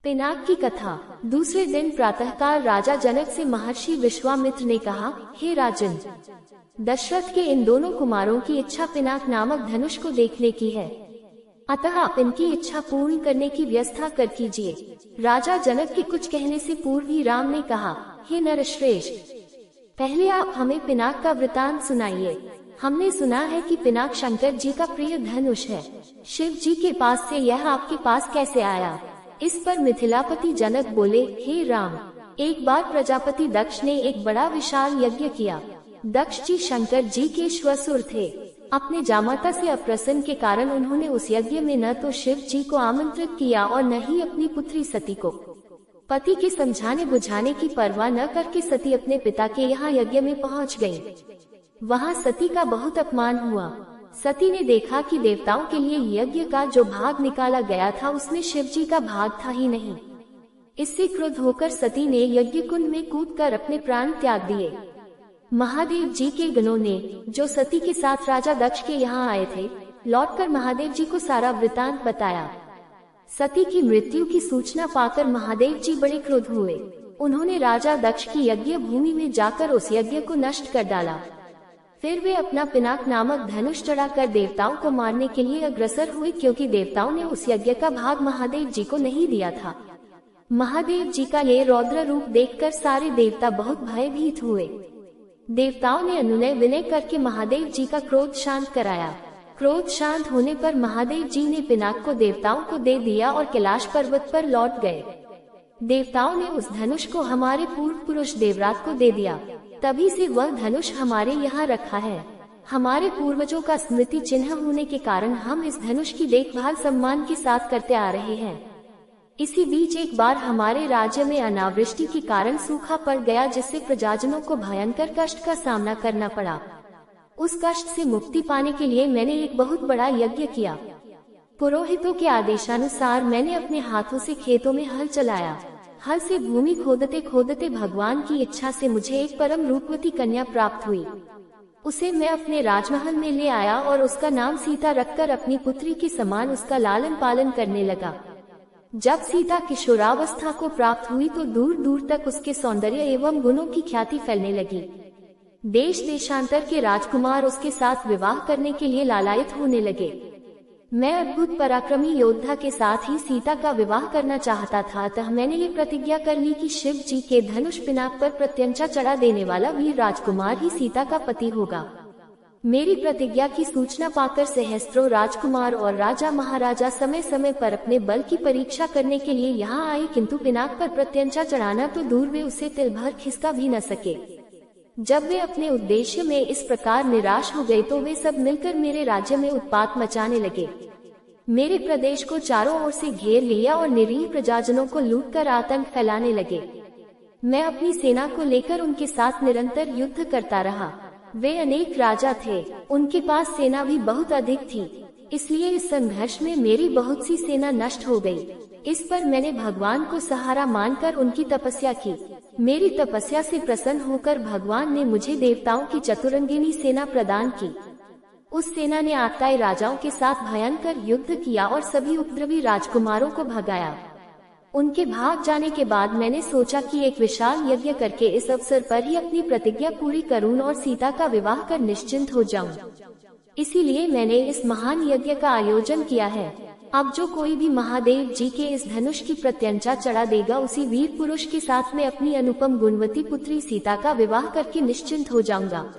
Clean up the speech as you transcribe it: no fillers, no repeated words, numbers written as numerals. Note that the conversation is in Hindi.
पिनाक की कथा। दूसरे दिन प्रातःकाल राजा जनक से महर्षि विश्वामित्र ने कहा, हे राजन, दशरथ के इन दोनों कुमारों की इच्छा पिनाक नामक धनुष को देखने की है, अतः आप इनकी इच्छा पूर्ण करने की व्यवस्था कर कीजिए। राजा जनक के कुछ कहने से पूर्व ही राम ने कहा, हे नरश्रेष्ठ, पहले आप हमें पिनाक का वृतांत सुनाइए। हमने सुना है कि पिनाक शंकर जी का प्रिय धनुष है। शिव जी के पास से यह आपके पास कैसे आया? इस पर मिथिलापति जनक बोले, हे राम, एक बार प्रजापति दक्ष ने एक बड़ा विशाल यज्ञ किया। दक्ष जी शंकर जी के श्वसुर थे। अपने जामाता से अप्रसन्न के कारण उन्होंने उस यज्ञ में न तो शिव जी को आमंत्रित किया और न ही अपनी पुत्री सती को। पति के समझाने बुझाने की परवाह न करके सती अपने पिता के यहाँ यज्ञ में पहुँच गयी। वहाँ सती का बहुत अपमान हुआ। सती ने देखा कि देवताओं के लिए यज्ञ का जो भाग निकाला गया था उसमें शिव जी का भाग था ही नहीं। इससे क्रुद्ध होकर सती ने यज्ञ कुंड में कूदकर अपने प्राण त्याग दिए। महादेव जी के गणों ने, जो सती के साथ राजा दक्ष के यहाँ आए थे, लौटकर महादेव जी को सारा वृतांत बताया। सती की मृत्यु की सूचना पाकर महादेव जी बड़े क्रुद्ध हुए। उन्होंने राजा दक्ष की यज्ञ भूमि में जाकर उस यज्ञ को नष्ट कर डाला। फिर वे अपना पिनाक नामक धनुष चढ़ाकर देवताओं को मारने के लिए अग्रसर हुए, क्योंकि देवताओं ने उस यज्ञ का भाग महादेव जी को नहीं दिया था। महादेव जी का ये रौद्र रूप देखकर सारे देवता बहुत भयभीत हुए। देवताओं ने अनुनय विनय करके महादेव जी का क्रोध शांत कराया। क्रोध शांत होने पर महादेव जी ने पिनाक को देवताओं को दे दिया और कैलाश पर्वत पर लौट गए। देवताओं ने उस धनुष को हमारे पूर्व पुरुष देवराज को दे दिया। तभी से वह धनुष हमारे यहाँ रखा है। हमारे पूर्वजों का स्मृति चिन्ह होने के कारण हम इस धनुष की देखभाल सम्मान के साथ करते आ रहे हैं। इसी बीच एक बार हमारे राज्य में अनावृष्टि के कारण सूखा पड़ गया, जिससे प्रजाजनों को भयंकर कष्ट का सामना करना पड़ा। उस कष्ट से मुक्ति पाने के लिए मैंने एक बहुत बड़ा यज्ञ किया। पुरोहितों के आदेशानुसार मैंने अपने हाथों से खेतों में हल चलाया। हल से भूमि खोदते खोदते भगवान की इच्छा से मुझे एक परम रूपवती कन्या प्राप्त हुई। उसे मैं अपने राजमहल में ले आया और उसका नाम सीता रखकर अपनी पुत्री के समान उसका लालन पालन करने लगा। जब सीता किशोरावस्था को प्राप्त हुई तो दूर दूर तक उसके सौंदर्य एवं गुणों की ख्याति फैलने लगी। देश देशांतर के राजकुमार उसके साथ विवाह करने के लिए लालायित होने लगे। मैं अद्भुत पराक्रमी योद्धा के साथ ही सीता का विवाह करना चाहता था, अतः मैंने ये प्रतिज्ञा कर ली कि शिव जी के धनुष पिनाक पर प्रत्यंचा चढ़ा देने वाला वीर राजकुमार ही सीता का पति होगा। मेरी प्रतिज्ञा की सूचना पाकर सहस्त्रों राजकुमार और राजा महाराजा समय समय पर अपने बल की परीक्षा करने के लिए यहाँ आए, किंतु पिनाक पर प्रत्यंचा चढ़ाना तो दूर, वे उसे तिल भर खिसका भी न सके। जब वे अपने उद्देश्य में इस प्रकार निराश हो गए तो वे सब मिलकर मेरे राज्य में उत्पात मचाने लगे। मेरे प्रदेश को चारों ओर से घेर लिया और निरीह प्रजाजनों को लूटकर आतंक फैलाने लगे। मैं अपनी सेना को लेकर उनके साथ निरंतर युद्ध करता रहा। वे अनेक राजा थे, उनके पास सेना भी बहुत अधिक थी, इसलिए इस संघर्ष में मेरी बहुत सी सेना नष्ट हो गई। इस पर मैंने भगवान को सहारा मानकर उनकी तपस्या की। मेरी तपस्या से प्रसन्न होकर भगवान ने मुझे देवताओं की चतुरंगिनी सेना प्रदान की। उस सेना ने आताई राजाओं के साथ भयंकर युद्ध किया और सभी उपद्रवी राजकुमारों को भगाया। उनके भाग जाने के बाद मैंने सोचा कि एक विशाल यज्ञ करके इस अवसर पर ही अपनी प्रतिज्ञा पूरी करूं और सीता का विवाह कर निश्चिंत हो जाऊं। इसीलिए मैंने इस महान यज्ञ का आयोजन किया है। अब जो कोई भी महादेव जी के इस धनुष की प्रत्यंचा चढ़ा देगा, उसी वीर पुरुष के साथ मैं अपनी अनुपम गुणवती पुत्री सीता का विवाह करके निश्चिंत हो जाऊंगा।